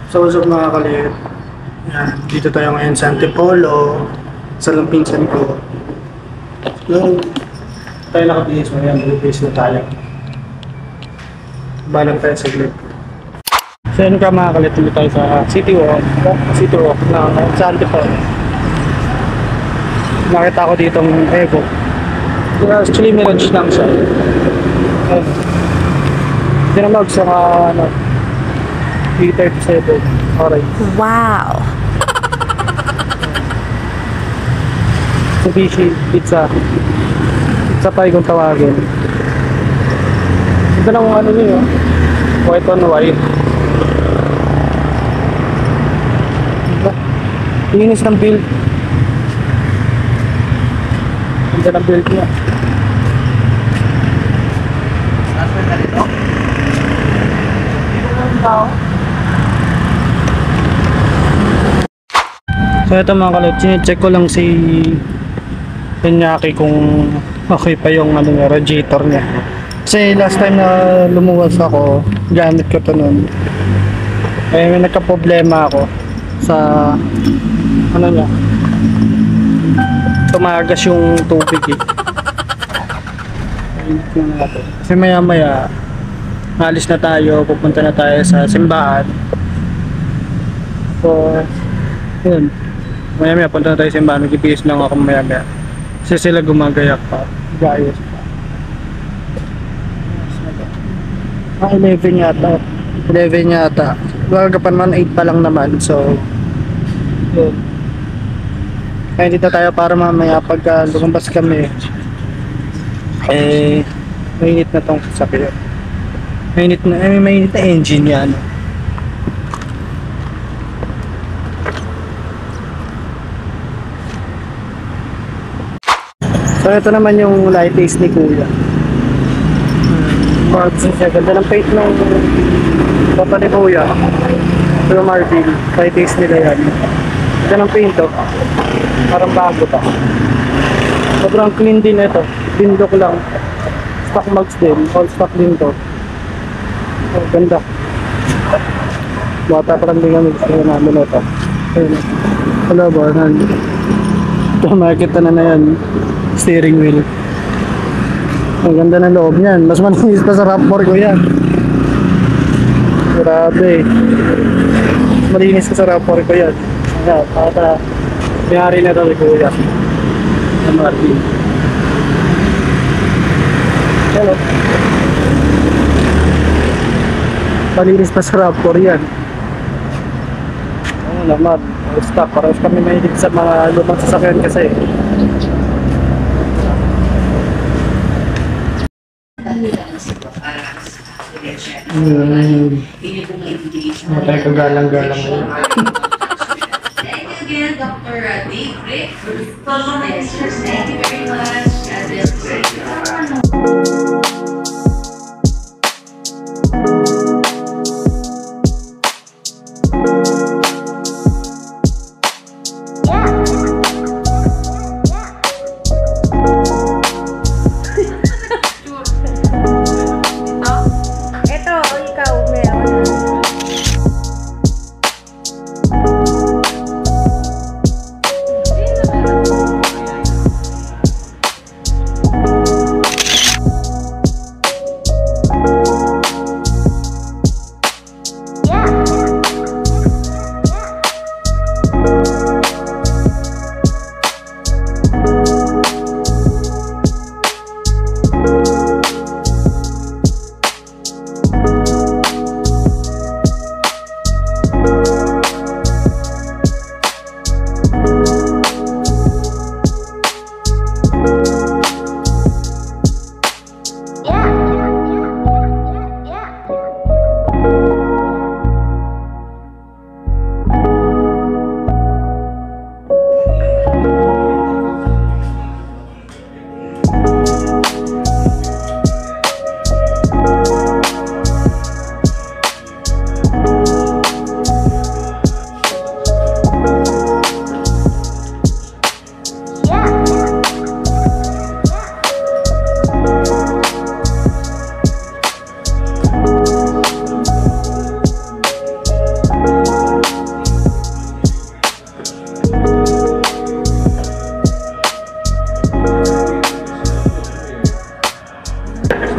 So what's up mga kalit? Yan, dito tayo ngayon sa Antipolo. Sa lang pinsan ko. Nung tayo nakabihis mo yan, bubihis na tayo. Balang tayo sa glit. So yun ka mga kalit, dito tayo sa City Walk na sa Antipolo. Nakita ko ditong Evo. Actually Mirage lang siya. Dinamag sa ano, 337. Alright. Wow! Subishi pizza. Pizza pie kung tawagin. Ito lang ano niyo. White on white. Linis ng build. Ganda ng build niya. So ito mga kalit, check ko lang si Penyaki kung okay pa yung ano, radiator niya. Kasi last time na lumuwas ako, gamit ko to nun. Eh may nagka-problema ako sa ano niya. Tumagas yung tubig eh. Kasi maya maya alis na tayo, pupunta na tayo sa simbahan. So yun, maya maya punta na tayo sa simbahan, mag-ibis lang ako maya maya kasi sila gumagayak pa, gayos pa. 11 yata gagapan man, 8 pa lang naman. So yun, kaya dito tayo para mamaya pag lumabas kami eh mainit na tong sasakyan. Mainit na engine yan. So ito naman yung light taste ni Kuya. Ganda ng paint ng papa ni Kuya. Pero Marvin, light taste nila yan. Ganda ng paint oh. Parang bago pa. Sobrang clean din ito. Pindok lang. Stock mags din. All stock din to. Oh, ganda. Bata pa lang din kami gusto namin ito. Ayun. Wala ba? Ito, makikita na yan. Steering wheel. Ang ganda ng loob niyan. Mas malinis pa sa RAV4 ko yan. Grabe. Malinis pa sa RAV4 ko yan. Ayan, para mayari na ito ni Kuya. MRT. Hello. Malinis pa sa RAV4 yan. Ano naman, stock. Parang kami mahilig sa mga lumang sasakyan kasi. Matay ka galang-galang ngayon. Thank you again, Dr. Dave. Thank you very much.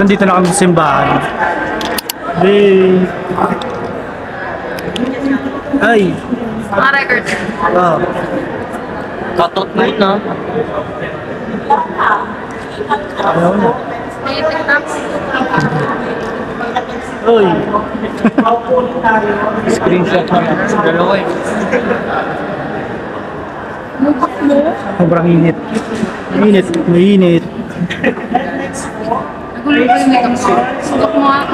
Nandito na kami sa simbahan. Hey. Ay. Mga record. Oh. Katot mo na. Ayaw na. May TikTok. Uy. Screenshot na lang. Dalawa eh. Mukha mo. Sobrang init. Mainit. Mainit. Nagulo ko yung makeup ko. Sukat mo nga.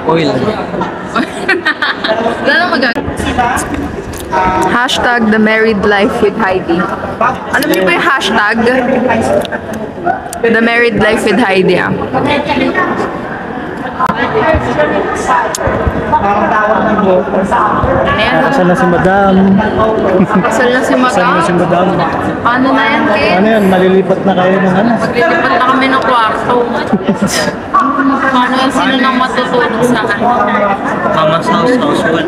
Oil. Wala nang Hashtag the married life with Heidi. Alam niyo ba yung hashtag? The married life with Heidi, ah. Ayan. Kasal na si Madam. Kasal na si Kasal na si Madam. Madam. Paano na yan, Ken? Ano yan? Malilipat na kayo ng ano? Maglilipat na kami ng kwarto. Paano yan? Sino nang matutulog sa akin? Mama's house, household.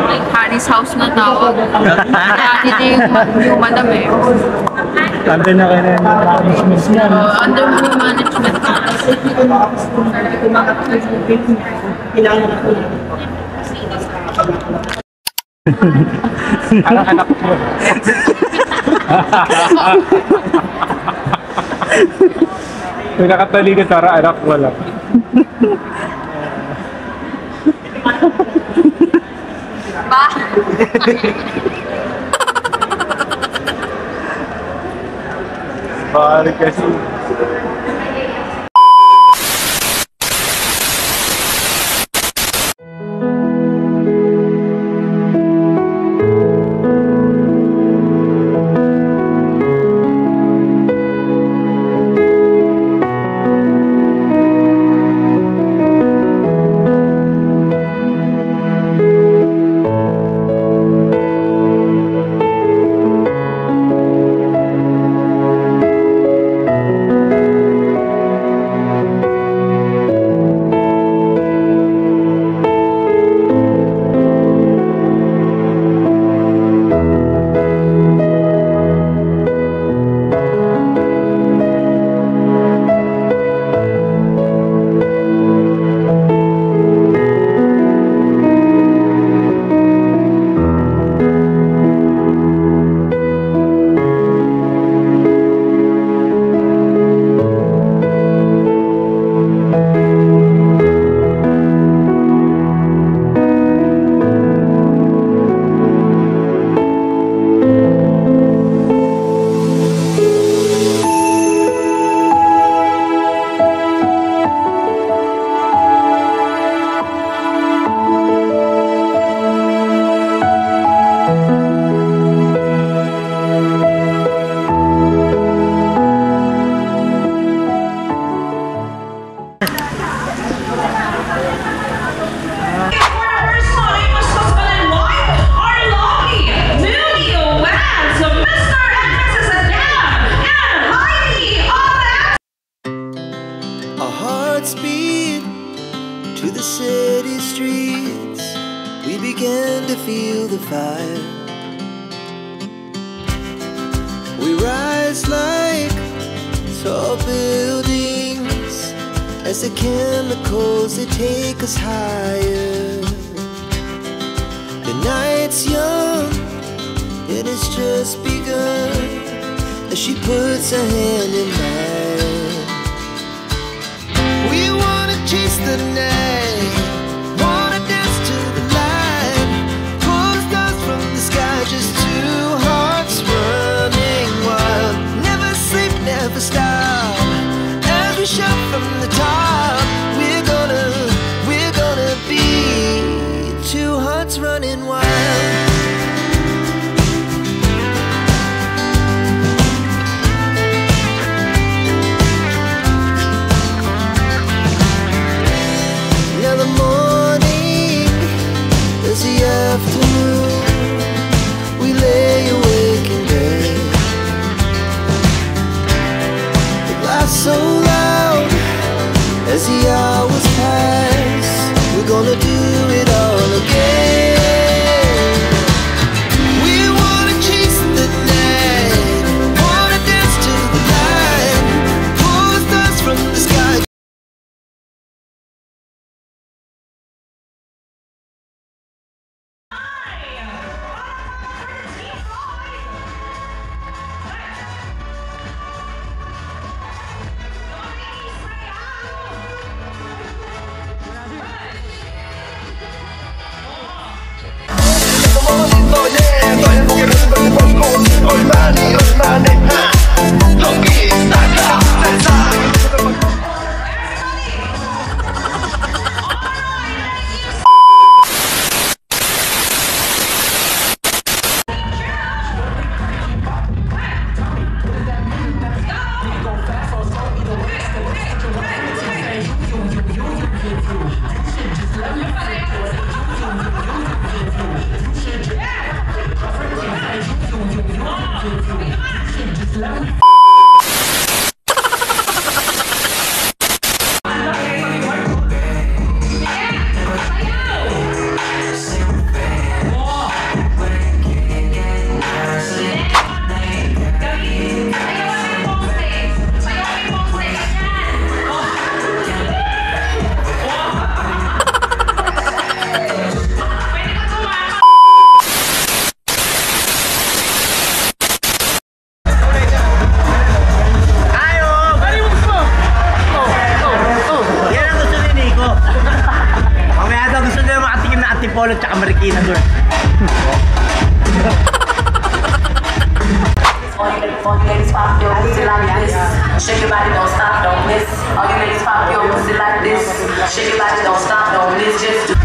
Like, Honey's house na tawag. Honey na yung madam eh. Tantay na kayo na yung management niya. Under mo yung management na. Anak mo. Kung nakataligid para anak mo lang. Ba? Bakit kasi. to the city streets, we began to feel the fire. We rise like tall buildings as the chemicals, they take us higher. The night's young, it has just begun, as she puts her hand in mine. We wanna chase the night, wanna dance to the light, pull the stars from the sky, just two hearts running wild. Never sleep, never stop, as we shout from the top. We're gonna be two hearts running wild. Shake it like it don't stop, no, it's just